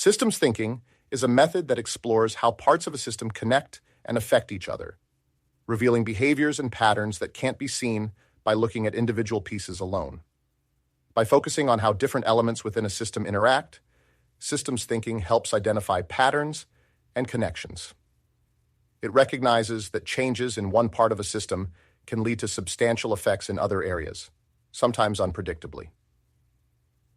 Systems thinking is a method that explores how parts of a system connect and affect each other, revealing behaviors and patterns that can't be seen by looking at individual pieces alone. By focusing on how different elements within a system interact, systems thinking helps identify patterns and connections. It recognizes that changes in one part of a system can lead to substantial effects in other areas, sometimes unpredictably.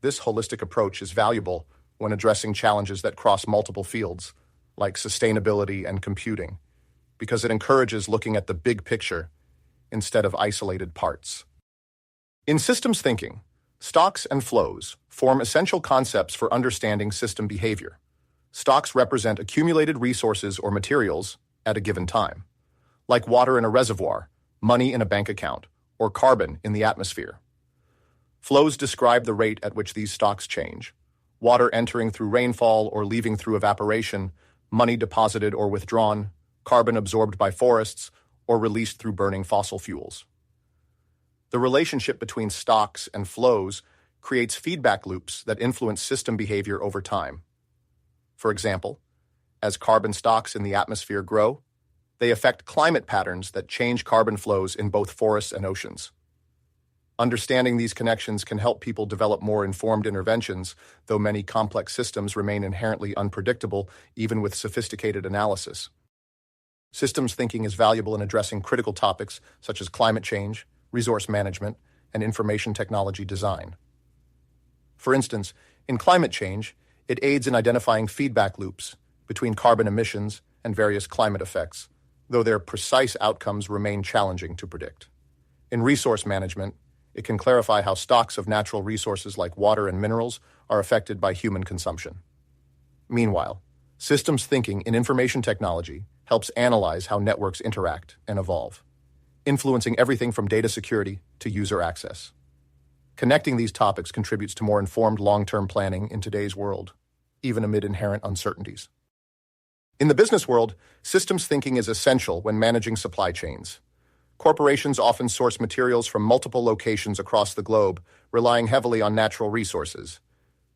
This holistic approach is valuable when addressing challenges that cross multiple fields, like sustainability and computing, because it encourages looking at the big picture instead of isolated parts. In systems thinking, stocks and flows form essential concepts for understanding system behavior. Stocks represent accumulated resources or materials at a given time, like water in a reservoir, money in a bank account, or carbon in the atmosphere. Flows describe the rate at which these stocks change: water entering through rainfall or leaving through evaporation, money deposited or withdrawn, carbon absorbed by forests, or released through burning fossil fuels. The relationship between stocks and flows creates feedback loops that influence system behavior over time. For example, as carbon stocks in the atmosphere grow, they affect climate patterns that change carbon flows in both forests and oceans. Understanding these connections can help people develop more informed interventions, though many complex systems remain inherently unpredictable, even with sophisticated analysis. Systems thinking is valuable in addressing critical topics such as climate change, resource management, and information technology design. For instance, in climate change, it aids in identifying feedback loops between carbon emissions and various climate effects, though their precise outcomes remain challenging to predict. In resource management, it can clarify how stocks of natural resources like water and minerals are affected by human consumption. Meanwhile, systems thinking in information technology helps analyze how networks interact and evolve, influencing everything from data security to user access. Connecting these topics contributes to more informed long-term planning in today's world, even amid inherent uncertainties. In the business world, systems thinking is essential when managing supply chains. Corporations often source materials from multiple locations across the globe, relying heavily on natural resources.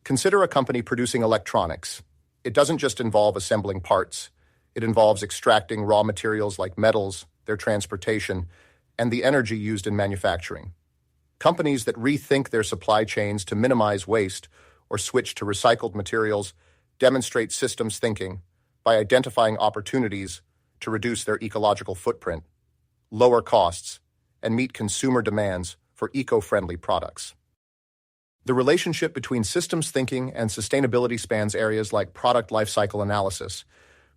Consider a company producing electronics. It doesn't just involve assembling parts. It involves extracting raw materials like metals, their transportation, and the energy used in manufacturing. Companies that rethink their supply chains to minimize waste or switch to recycled materials demonstrate systems thinking by identifying opportunities to reduce their ecological footprint, lower costs, and meet consumer demands for eco-friendly products. The relationship between systems thinking and sustainability spans areas like product lifecycle analysis,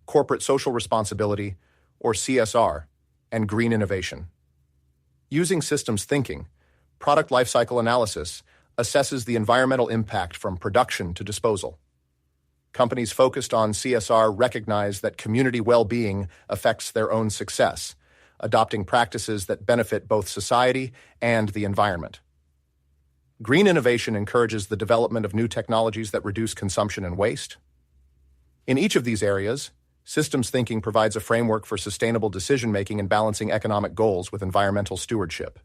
corporate social responsibility, or CSR, and green innovation. Using systems thinking, product lifecycle analysis assesses the environmental impact from production to disposal. Companies focused on CSR recognize that community well-being affects their own success, adopting practices that benefit both society and the environment. Green innovation encourages the development of new technologies that reduce consumption and waste. In each of these areas, systems thinking provides a framework for sustainable decision-making and balancing economic goals with environmental stewardship.